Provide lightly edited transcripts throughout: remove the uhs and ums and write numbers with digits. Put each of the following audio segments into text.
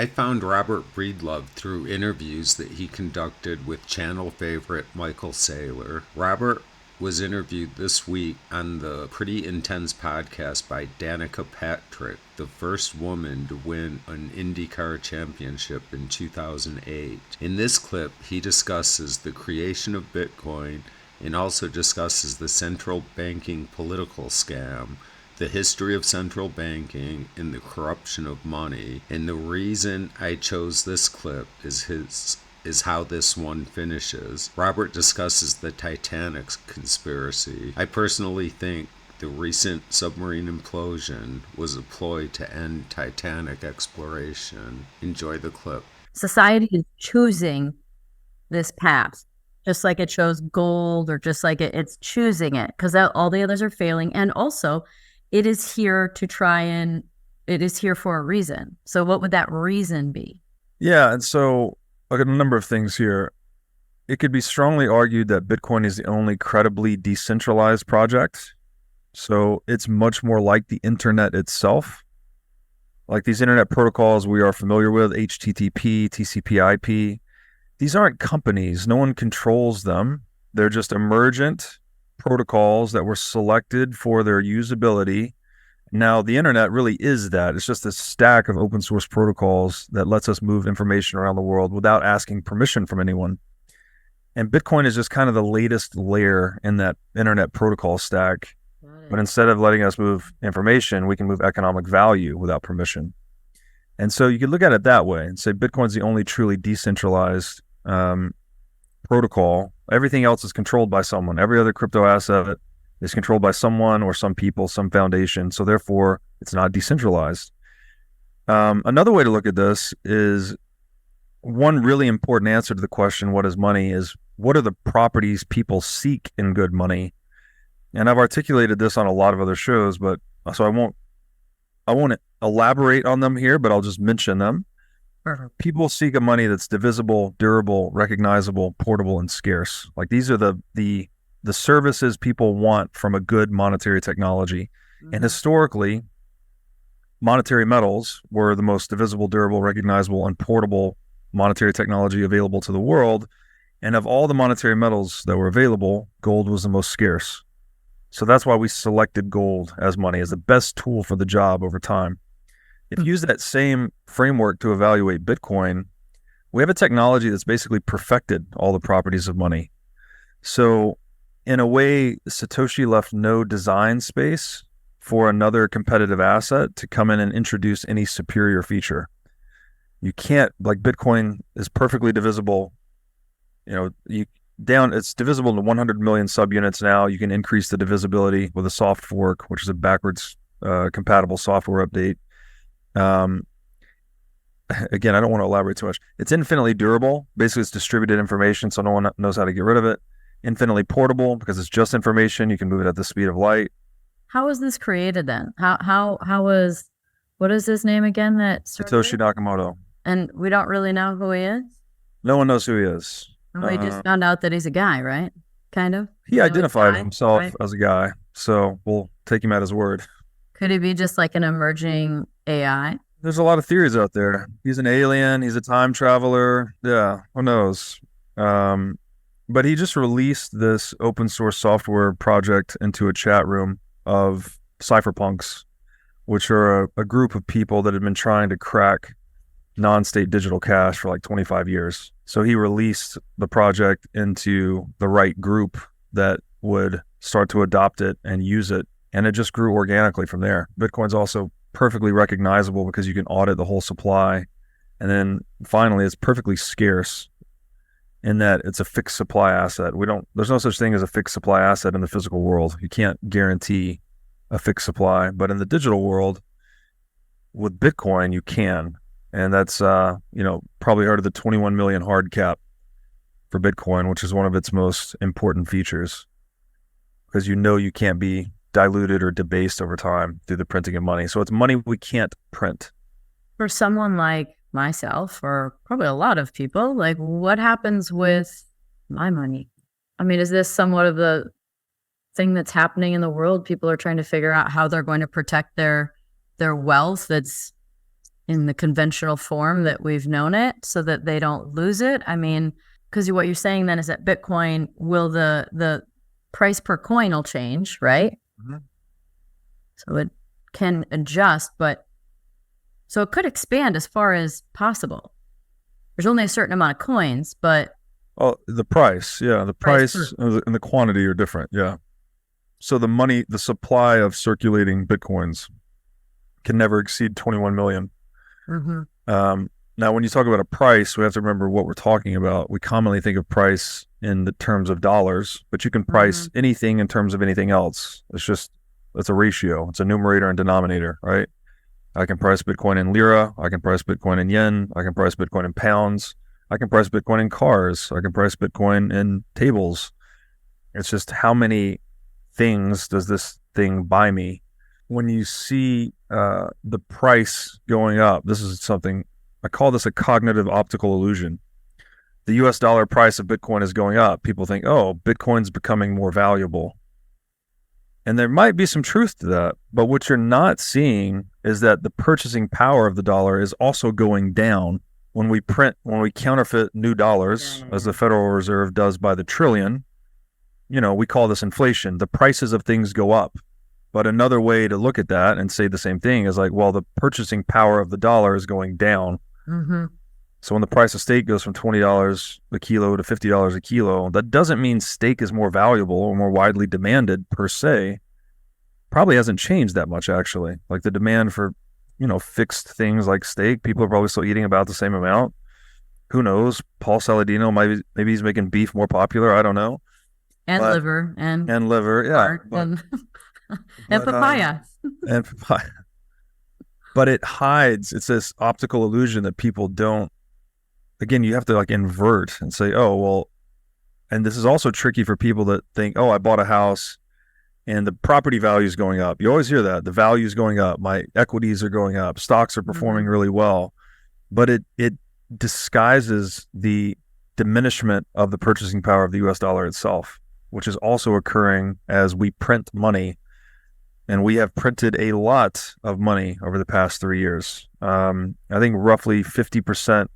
I found Robert Breedlove through interviews that he conducted with channel favorite Michael Saylor. Robert was interviewed this week on the Pretty Intense podcast by Danika Patrick, the first woman to win an IndyCar championship in 2008. In this clip, he discusses the creation of Bitcoin and also discusses the central banking political scam, the history of central banking and the corruption of money. And the reason I chose this clip is how this one finishes. Robert discusses the Titanic conspiracy. I personally think the recent submarine implosion was a ploy to end Titanic exploration. Enjoy the clip. Society is choosing this path, just like it chose gold, or just like it's choosing it, because all the others are failing. And also, it is here for a reason. So what would that reason be? Yeah, and so a number of things here. It could be strongly argued that Bitcoin is the only credibly decentralized project. So it's much more like the internet itself. Like these internet protocols we are familiar with, HTTP, TCP/IP, these aren't companies. No one controls them. They're just emergent protocols that were selected for their usability. Now, the internet really is that. It's just a stack of open source protocols that lets us move information around the world without asking permission from anyone. And Bitcoin is just kind of the latest layer in that internet protocol stack. But instead of letting us move information, we can move economic value without permission. And so you could look at it that way and say Bitcoin's the only truly decentralized protocol. Everything else is controlled by someone. Every other crypto asset is controlled by someone or some people, some foundation. So therefore, it's not decentralized. Another way to look at this is one really important answer to the question, what is money, is what are the properties people seek in good money? And I've articulated this on a lot of other shows, but so I won't elaborate on them here, but I'll just mention them. People seek a money that's divisible, durable, recognizable, portable, and scarce. Like these are the services people want from a good monetary technology. Mm-hmm. And historically, monetary metals were the most divisible, durable, recognizable, and portable monetary technology available to the world. And of all the monetary metals that were available, gold was the most scarce. So that's why we selected gold as money, as the best tool for the job over time. If you use that same framework to evaluate Bitcoin, we have a technology that's basically perfected all the properties of money. So in a way, Satoshi left no design space for another competitive asset to come in and introduce any superior feature. You can't, like Bitcoin is perfectly divisible. It's divisible into 100 million subunits now. You can increase the divisibility with a soft fork, which is a backwards compatible software update. Again, I don't want to elaborate too much. It's infinitely durable. Basically, it's distributed information, so no one knows how to get rid of it. Infinitely portable because it's just information. You can move it at the speed of light. How was this created then? What is his name again? Satoshi Nakamoto. And we don't really know who he is? No one knows who he is. And we just found out that he's a guy, right? Kind of. He identified himself as a guy, so we'll take him at his word. Could he be just like an emerging AI? There's a lot of theories out there. He's an alien. He's a time traveler. Yeah, who knows? But he just released this open source software project into a chat room of cypherpunks, which are a group of people that had been trying to crack non-state digital cash for like 25 years. So he released the project into the right group that would start to adopt it and use it. And it just grew organically from there. Bitcoin's also perfectly recognizable because you can audit the whole supply. And then finally, it's perfectly scarce in that it's a fixed supply asset. There's no such thing as a fixed supply asset in the physical world. You can't guarantee a fixed supply, but in the digital world with Bitcoin, you can. And that's, probably heard of the 21 million hard cap for Bitcoin, which is one of its most important features because you can't be diluted or debased over time through the printing of money. So it's money we can't print. For someone like myself, or probably a lot of people, like what happens with my money? I mean, is this somewhat of the thing that's happening in the world? People are trying to figure out how they're going to protect their wealth that's in the conventional form that we've known it so that they don't lose it? I mean, because what you're saying then is that Bitcoin will the price per coin will change, right? Mhm. So it can adjust, but so it could expand as far as possible. There's only a certain amount of coins, but the price, the Price price and the quantity are different. Yeah. So the supply of circulating Bitcoins can never exceed 21 million. Now, when you talk about a price, we have to remember what we're talking about. We commonly think of price in the terms of dollars, but you can price anything in terms of anything else. It's a ratio. It's a numerator and denominator, right? I can price Bitcoin in lira. I can price Bitcoin in yen. I can price Bitcoin in pounds. I can price Bitcoin in cars. I can price Bitcoin in tables. It's just how many things does this thing buy me? When you see the price going up, this is something, I call this a cognitive optical illusion. The US dollar price of Bitcoin is going up. People think, oh, Bitcoin's becoming more valuable. And there might be some truth to that. But what you're not seeing is that the purchasing power of the dollar is also going down. When we counterfeit new dollars, as the Federal Reserve does by the trillion, we call this inflation. The prices of things go up. But another way to look at that and say the same thing is like, well, the purchasing power of the dollar is going down. So when the price of steak goes from $20 a kilo to $50 a kilo, that doesn't mean steak is more valuable or more widely demanded per se. Probably hasn't changed that much, actually. Like the demand for, fixed things like steak, people are probably still eating about the same amount. Who knows? Paul Saladino, maybe he's making beef more popular. I don't know. And liver. And liver, yeah. And papaya. And papaya. But it's this optical illusion that people don't. Again, you have to like invert and say, oh, well, and this is also tricky for people that think, oh, I bought a house and the property value is going up. You always hear that. The value is going up. My equities are going up. Stocks are performing really well. But it disguises the diminishment of the purchasing power of the US dollar itself, which is also occurring as we print money. And we have printed a lot of money over the past 3 years. I think roughly 50%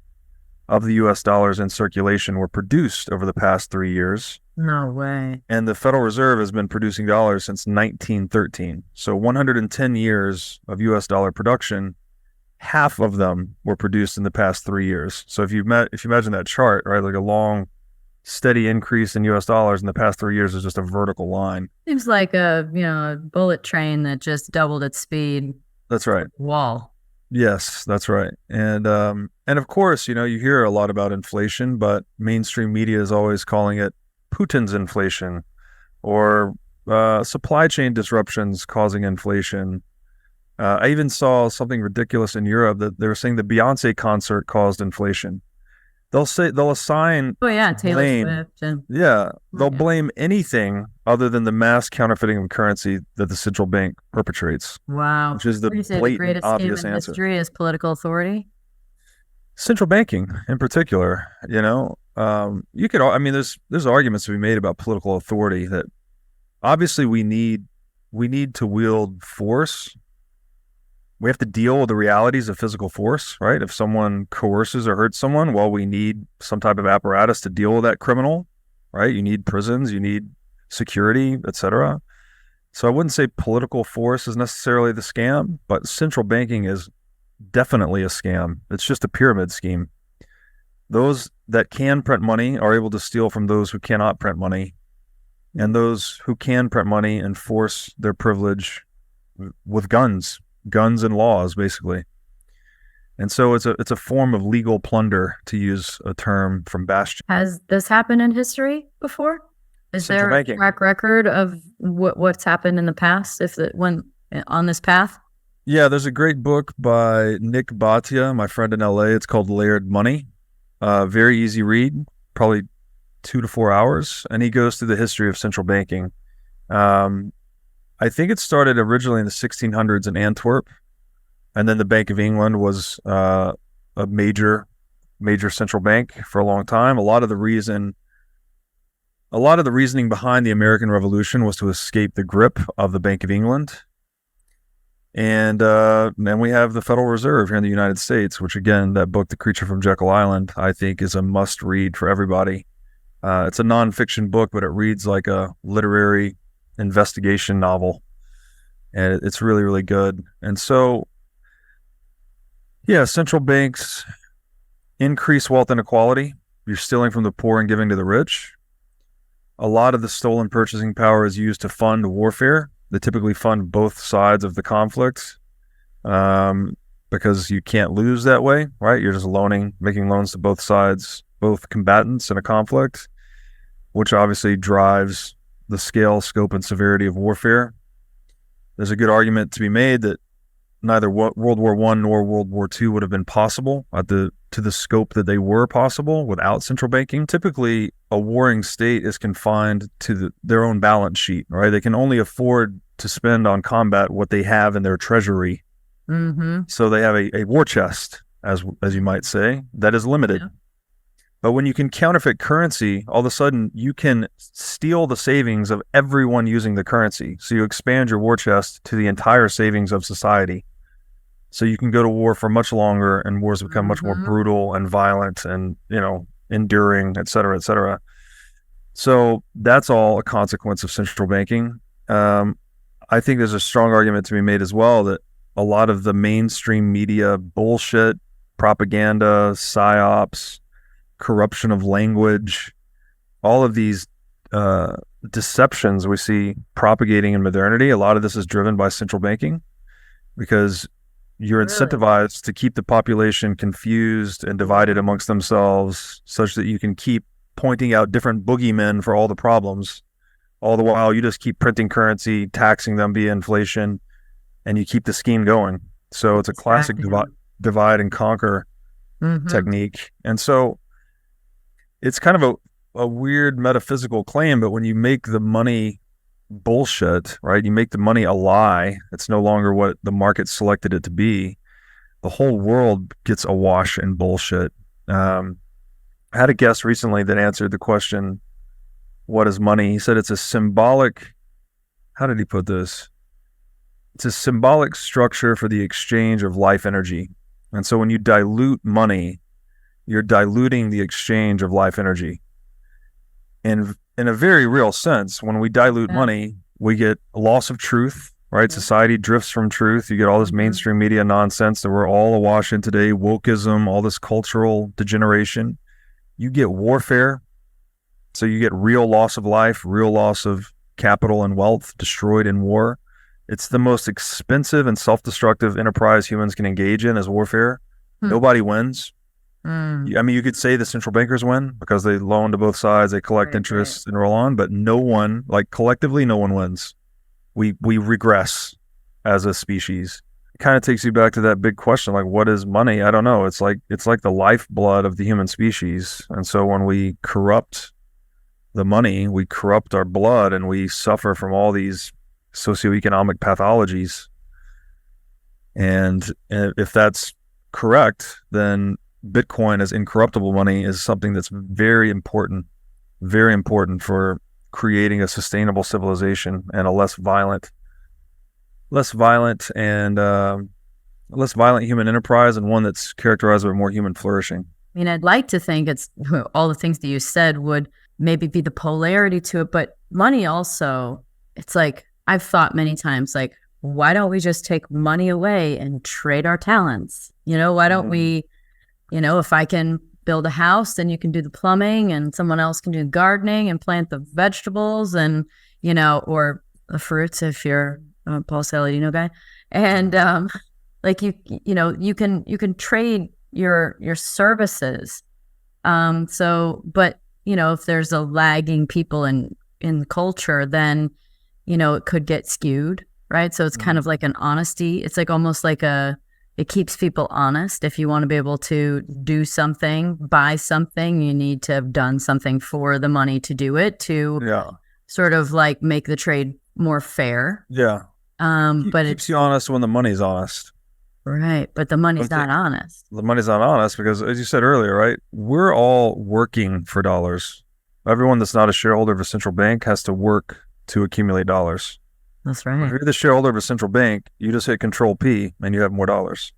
of the US dollars in circulation were produced over the past 3 years. No way. And the Federal Reserve has been producing dollars since 1913. So 110 years of US dollar production, half of them were produced in the past 3 years. So if you imagine that chart, right, like a long, steady increase in US dollars in the past 3 years is just a vertical line. Seems like a bullet train that just doubled its speed. That's right. Wall. Yes, that's right. And of course, you hear a lot about inflation, but mainstream media is always calling it Putin's inflation or supply chain disruptions causing inflation. I even saw something ridiculous in Europe that they were saying the Beyonce concert caused inflation. They'll assign Taylor blame. Swift. They'll blame anything other than the mass counterfeiting of currency that the central bank perpetrates. Wow. Which is the blatant, obvious answer. History is political authority? Central banking in particular, you could, there's arguments to be made about political authority that obviously we need to wield force. We have to deal with the realities of physical force, right? If someone coerces or hurts someone, well, we need some type of apparatus to deal with that criminal, right? You need prisons, you need security, etc. So I wouldn't say political force is necessarily the scam, but central banking is definitely a scam. It's just a pyramid scheme. Those that can print money are able to steal from those who cannot print money, and those who can print money enforce their privilege with guns and laws, basically. And so it's a form of legal plunder, to use a term from Bastian. Has this happened in history before? Is there a track record of what's happened in the past when on this path? Yeah, there's a great book by Nick Bhatia, my friend in LA. It's called Layered Money. Very easy read, probably 2 to 4 hours, and he goes through the history of central banking. I think it started originally in the 1600s in Antwerp, and then the Bank of England was a major central bank for a long time. A lot of the reasoning behind the American Revolution was to escape the grip of the Bank of England. And then we have the Federal Reserve here in the United States, which again, that book, The Creature from Jekyll Island, I think is a must read for everybody. It's a nonfiction book, but it reads like a literary investigation novel. And it's really, really good. And so, yeah, central banks increase wealth inequality. You're stealing from the poor and giving to the rich. A lot of the stolen purchasing power is used to fund warfare. They typically fund both sides of the conflict because you can't lose that way, right? You're just making loans to both sides, both combatants in a conflict, which obviously drives the scale, scope, and severity of warfare. There's a good argument to be made that neither World War I nor World War II would have been possible to the scope that they were possible without central banking. Typically, a warring state is confined to their own balance sheet, right? They can only afford to spend on combat what they have in their treasury. Mm-hmm. So they have a war chest, as you might say, that is limited. Yeah. But when you can counterfeit currency, all of a sudden you can steal the savings of everyone using the currency. So you expand your war chest to the entire savings of society. So you can go to war for much longer, and wars become much more brutal and violent and, enduring, et cetera, et cetera. So that's all a consequence of central banking. I think there's a strong argument to be made as well that a lot of the mainstream media bullshit, propaganda, psyops, corruption of language, all of these deceptions we see propagating in modernity, a lot of this is driven by central banking because you're incentivized to keep the population confused and divided amongst themselves such that you can keep pointing out different boogeymen for all the problems. All the while, you just keep printing currency, taxing them via inflation, and you keep the scheme going. So it's a classic divide and conquer technique. And so it's kind of a weird metaphysical claim, but when you make the money bullshit, right? You make the money a lie. It's no longer what the market selected it to be. The whole world gets awash in bullshit. I had a guest recently that answered the question, what is money? He said it's a symbolic, how did he put this? It's a symbolic structure for the exchange of life energy. And so when you dilute money, you're diluting the exchange of life energy. And in a very real sense, when we dilute money, we get a loss of truth, right? Society drifts from truth. You get all this mainstream media nonsense that we're all awash in today, wokeism, all this cultural degeneration. You get warfare. So you get real loss of life, real loss of capital and wealth destroyed in war. It's the most expensive and self-destructive enterprise humans can engage in is warfare. Nobody wins. I mean, you could say the central bankers win because they loan to both sides, they collect interest and roll on, but no one, like collectively, no one wins. We regress as a species. It kind of takes you back to that big question, like what is money? I don't know. It's like the lifeblood of the human species. And so when we corrupt the money, we corrupt our blood and we suffer from all these socioeconomic pathologies. And if that's correct, then Bitcoin as incorruptible money is something that's very important for creating a sustainable civilization and a less violent human enterprise, and one that's characterized by more human flourishing. I mean, I'd like to think it's all the things that you said would maybe be the polarity to it, but money also, it's like, I've thought many times, like, why don't we just take money away and trade our talents? Why don't we, if I can build a house, then you can do the plumbing and someone else can do gardening and plant the vegetables and, or the fruits if you're a Paul Saladino guy. And like you can trade your services. But if there's a lagging people in the culture, then, it could get skewed, right? So it's kind of like an honesty. It's like almost like it keeps people honest. If you want to be able to do something, buy something, you need to have done something for the money to do it, to sort of like make the trade more fair. Yeah. But it keeps you honest when the money's honest. Right. But the money's not honest. The money's not honest because, as you said earlier, right, we're all working for dollars. Everyone that's not a shareholder of a central bank has to work to accumulate dollars. That's If right. you're the shareholder of a central bank, you just hit Control P and you have more dollars.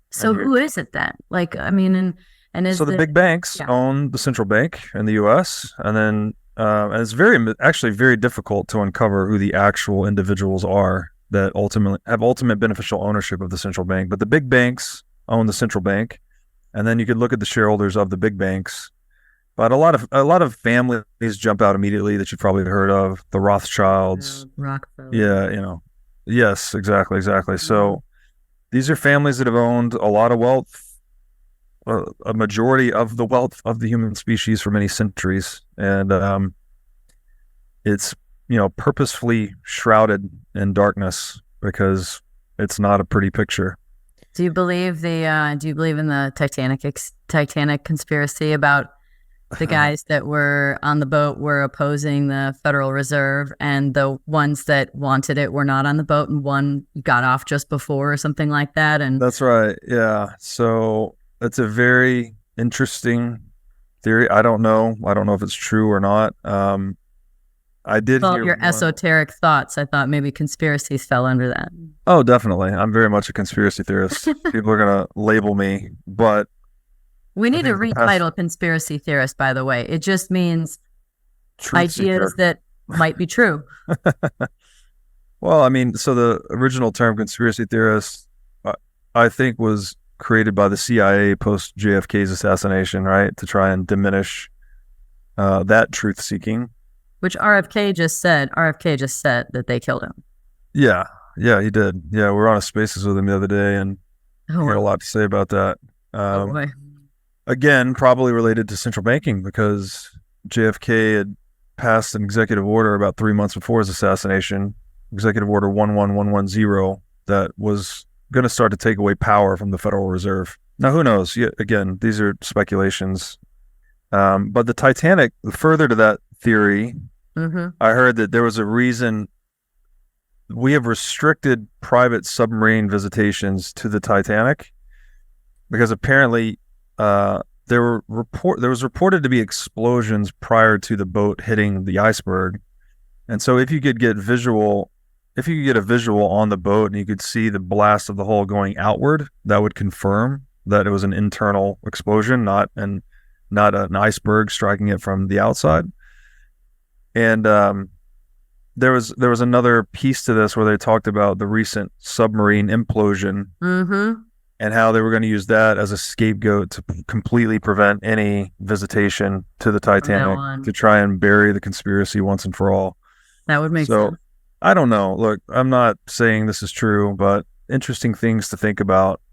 So who is it then? Like, I mean, and is So the big banks own the central bank in the U.S. and then and it's actually very difficult to uncover who the actual individuals are that ultimately have ultimate beneficial ownership of the central bank. But the big banks own the central bank, and then you could look at the shareholders of the big banks. But a lot of families jump out immediately that you've probably heard of, the Rothschilds. Rockefeller. Yeah, yes, exactly. So these are families that have owned a lot of wealth, a majority of the wealth of the human species for many centuries, and it's purposefully shrouded in darkness because it's not a pretty picture. Do you believe in the Titanic conspiracy about the guys that were on the boat were opposing the Federal Reserve, and the ones that wanted it were not on the boat, and one got off just before or something like that? And that's right. Yeah. So it's a very interesting theory. I don't know if it's true or not. I did hear your esoteric thoughts. I thought maybe conspiracies fell under that. Oh, definitely. I'm very much a conspiracy theorist. People are going to label me, but we need to retitle conspiracy theorist, by the way. It just means ideas that might be true. Well, I mean, so the original term conspiracy theorist, I think, was created by the CIA post JFK's assassination, right? To try and diminish that truth seeking. Which RFK just said that they killed him. Yeah, he did. Yeah, we were on a Spaces with him the other day, and he had a lot to say about that. Again, probably related to central banking, because JFK had passed an executive order about 3 months before his assassination, Executive Order 11110, that was going to start to take away power from the Federal Reserve. Now, who knows? Again, these are speculations. But the Titanic, further to that theory, I heard that there was a reason we have restricted private submarine visitations to the Titanic, because apparently there was reported to be explosions prior to the boat hitting the iceberg. And so if you could get a visual on the boat and you could see the blast of the hull going outward, that would confirm that it was an internal explosion, not an iceberg striking it from the outside. And there was another piece to this where they talked about the recent submarine implosion and how they were going to use that as a scapegoat to completely prevent any visitation to the Titanic, to try and bury the conspiracy once and for all. That would make sense. I don't know. Look, I'm not saying this is true, but interesting things to think about.